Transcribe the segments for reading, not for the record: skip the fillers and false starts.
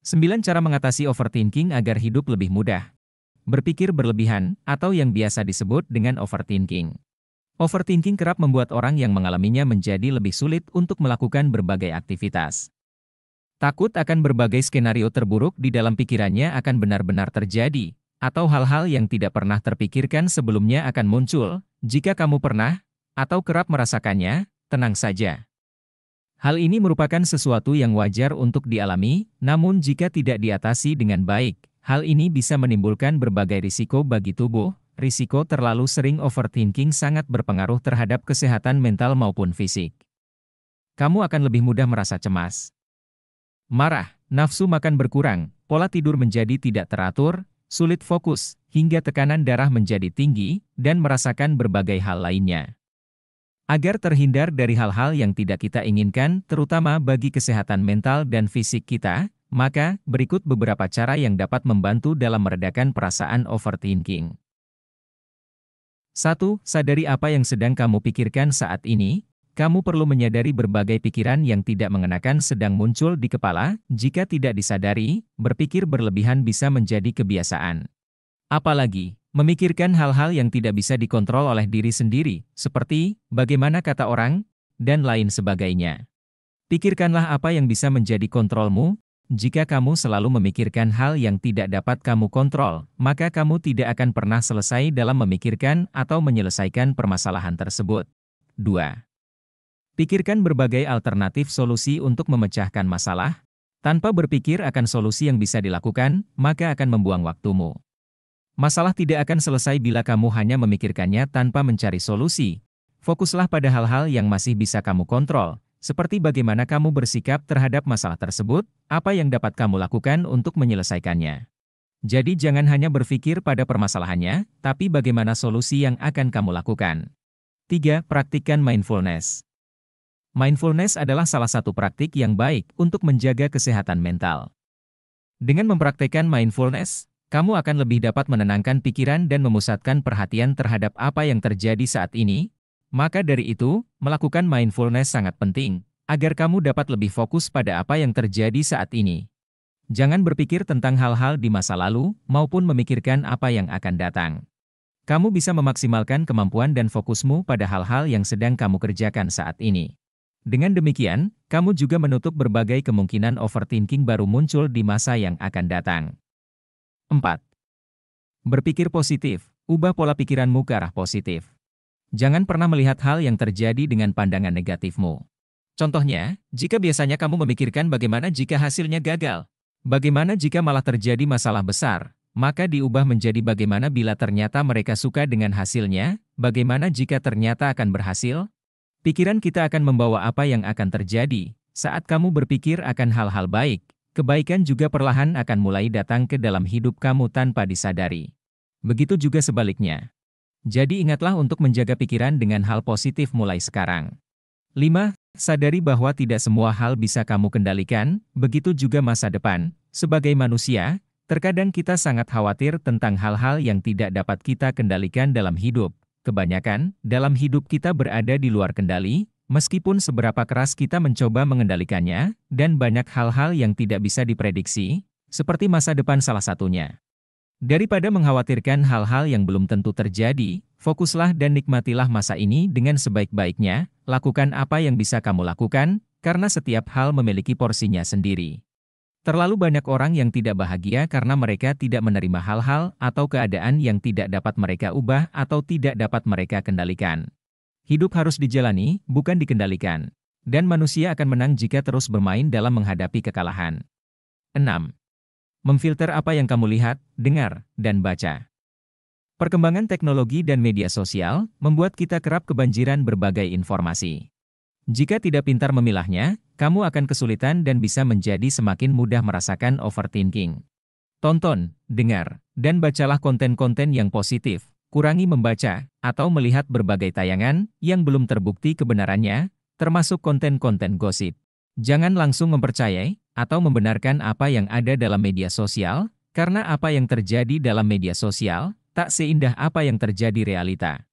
9 cara mengatasi overthinking agar hidup lebih mudah. Berpikir berlebihan, atau yang biasa disebut dengan overthinking. Overthinking kerap membuat orang yang mengalaminya menjadi lebih sulit untuk melakukan berbagai aktivitas. Takut akan berbagai skenario terburuk di dalam pikirannya akan benar-benar terjadi, atau hal-hal yang tidak pernah terpikirkan sebelumnya akan muncul. Jika kamu pernah, atau kerap merasakannya, tenang saja. Hal ini merupakan sesuatu yang wajar untuk dialami, namun jika tidak diatasi dengan baik, hal ini bisa menimbulkan berbagai risiko bagi tubuh. Risiko terlalu sering overthinking sangat berpengaruh terhadap kesehatan mental maupun fisik. Kamu akan lebih mudah merasa cemas, marah, nafsu makan berkurang, pola tidur menjadi tidak teratur, sulit fokus, hingga tekanan darah menjadi tinggi, dan merasakan berbagai hal lainnya. Agar terhindar dari hal-hal yang tidak kita inginkan, terutama bagi kesehatan mental dan fisik kita, maka berikut beberapa cara yang dapat membantu dalam meredakan perasaan overthinking. 1. Sadari apa yang sedang kamu pikirkan saat ini. Kamu perlu menyadari berbagai pikiran yang tidak mengenakan sedang muncul di kepala. Jika tidak disadari, berpikir berlebihan bisa menjadi kebiasaan. Apalagi, memikirkan hal-hal yang tidak bisa dikontrol oleh diri sendiri, seperti bagaimana kata orang, dan lain sebagainya. Pikirkanlah apa yang bisa menjadi kontrolmu. Jika kamu selalu memikirkan hal yang tidak dapat kamu kontrol, maka kamu tidak akan pernah selesai dalam memikirkan atau menyelesaikan permasalahan tersebut. 2. Pikirkan berbagai alternatif solusi untuk memecahkan masalah. Tanpa berpikir akan solusi yang bisa dilakukan, maka akan membuang waktumu. Masalah tidak akan selesai bila kamu hanya memikirkannya tanpa mencari solusi. Fokuslah pada hal-hal yang masih bisa kamu kontrol, seperti bagaimana kamu bersikap terhadap masalah tersebut, apa yang dapat kamu lakukan untuk menyelesaikannya. Jadi jangan hanya berpikir pada permasalahannya, tapi bagaimana solusi yang akan kamu lakukan. 3. Praktikkan mindfulness. Mindfulness adalah salah satu praktik yang baik untuk menjaga kesehatan mental. Dengan mempraktikkan mindfulness, kamu akan lebih dapat menenangkan pikiran dan memusatkan perhatian terhadap apa yang terjadi saat ini. Maka dari itu, melakukan mindfulness sangat penting, agar kamu dapat lebih fokus pada apa yang terjadi saat ini. Jangan berpikir tentang hal-hal di masa lalu, maupun memikirkan apa yang akan datang. Kamu bisa memaksimalkan kemampuan dan fokusmu pada hal-hal yang sedang kamu kerjakan saat ini. Dengan demikian, kamu juga menutup berbagai kemungkinan overthinking baru muncul di masa yang akan datang. 4. Berpikir positif. Ubah pola pikiranmu ke arah positif. Jangan pernah melihat hal yang terjadi dengan pandangan negatifmu. Contohnya, jika biasanya kamu memikirkan bagaimana jika hasilnya gagal, bagaimana jika malah terjadi masalah besar, maka diubah menjadi bagaimana bila ternyata mereka suka dengan hasilnya, bagaimana jika ternyata akan berhasil. Pikiran kita akan membawa apa yang akan terjadi. Saat kamu berpikir akan hal-hal baik, kebaikan juga perlahan akan mulai datang ke dalam hidup kamu tanpa disadari. Begitu juga sebaliknya. Jadi ingatlah untuk menjaga pikiran dengan hal positif mulai sekarang. 5. Sadari bahwa tidak semua hal bisa kamu kendalikan, begitu juga masa depan. Sebagai manusia, terkadang kita sangat khawatir tentang hal-hal yang tidak dapat kita kendalikan dalam hidup. Kebanyakan, dalam hidup kita berada di luar kendali, meskipun seberapa keras kita mencoba mengendalikannya, dan banyak hal-hal yang tidak bisa diprediksi, seperti masa depan salah satunya. Daripada mengkhawatirkan hal-hal yang belum tentu terjadi, fokuslah dan nikmatilah masa ini dengan sebaik-baiknya. Lakukan apa yang bisa kamu lakukan, karena setiap hal memiliki porsinya sendiri. Terlalu banyak orang yang tidak bahagia karena mereka tidak menerima hal-hal atau keadaan yang tidak dapat mereka ubah atau tidak dapat mereka kendalikan. Hidup harus dijalani, bukan dikendalikan. Dan manusia akan menang jika terus bermain dalam menghadapi kekalahan. 6. Memfilter apa yang kamu lihat, dengar, dan baca. Perkembangan teknologi dan media sosial membuat kita kerap kebanjiran berbagai informasi. Jika tidak pintar memilahnya, kamu akan kesulitan dan bisa menjadi semakin mudah merasakan overthinking. Tonton, dengar, dan bacalah konten-konten yang positif. Kurangi membaca atau melihat berbagai tayangan yang belum terbukti kebenarannya, termasuk konten-konten gosip. Jangan langsung mempercayai atau membenarkan apa yang ada dalam media sosial, karena apa yang terjadi dalam media sosial tak seindah apa yang terjadi realita.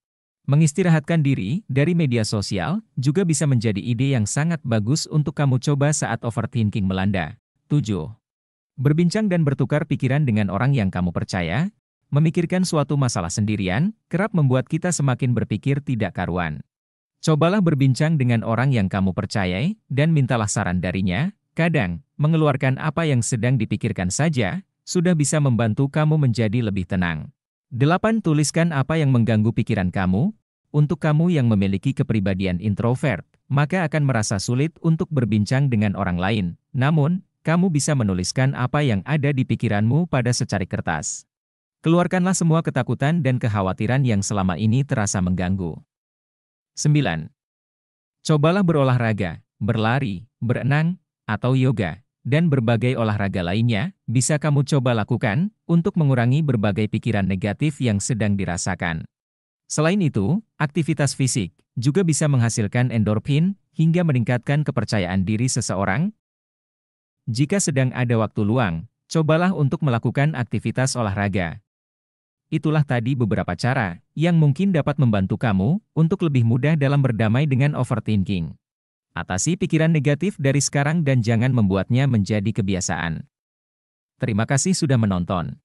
Mengistirahatkan diri dari media sosial juga bisa menjadi ide yang sangat bagus untuk kamu coba saat overthinking melanda. 7. Berbincang dan bertukar pikiran dengan orang yang kamu percaya, memikirkan suatu masalah sendirian, kerap membuat kita semakin berpikir tidak karuan. Cobalah berbincang dengan orang yang kamu percayai, dan mintalah saran darinya. Kadang, mengeluarkan apa yang sedang dipikirkan saja, sudah bisa membantu kamu menjadi lebih tenang. 8. Tuliskan apa yang mengganggu pikiran kamu. Untuk kamu yang memiliki kepribadian introvert, maka akan merasa sulit untuk berbincang dengan orang lain. Namun, kamu bisa menuliskan apa yang ada di pikiranmu pada secari kertas. Keluarkanlah semua ketakutan dan kekhawatiran yang selama ini terasa mengganggu. 9. Cobalah berolahraga, berlari, berenang, atau yoga, dan berbagai olahraga lainnya, bisa kamu coba lakukan untuk mengurangi berbagai pikiran negatif yang sedang dirasakan. Selain itu, aktivitas fisik juga bisa menghasilkan endorfin hingga meningkatkan kepercayaan diri seseorang. Jika sedang ada waktu luang, cobalah untuk melakukan aktivitas olahraga. Itulah tadi beberapa cara yang mungkin dapat membantu kamu untuk lebih mudah dalam berdamai dengan overthinking. Atasi pikiran negatif dari sekarang dan jangan membuatnya menjadi kebiasaan. Terima kasih sudah menonton.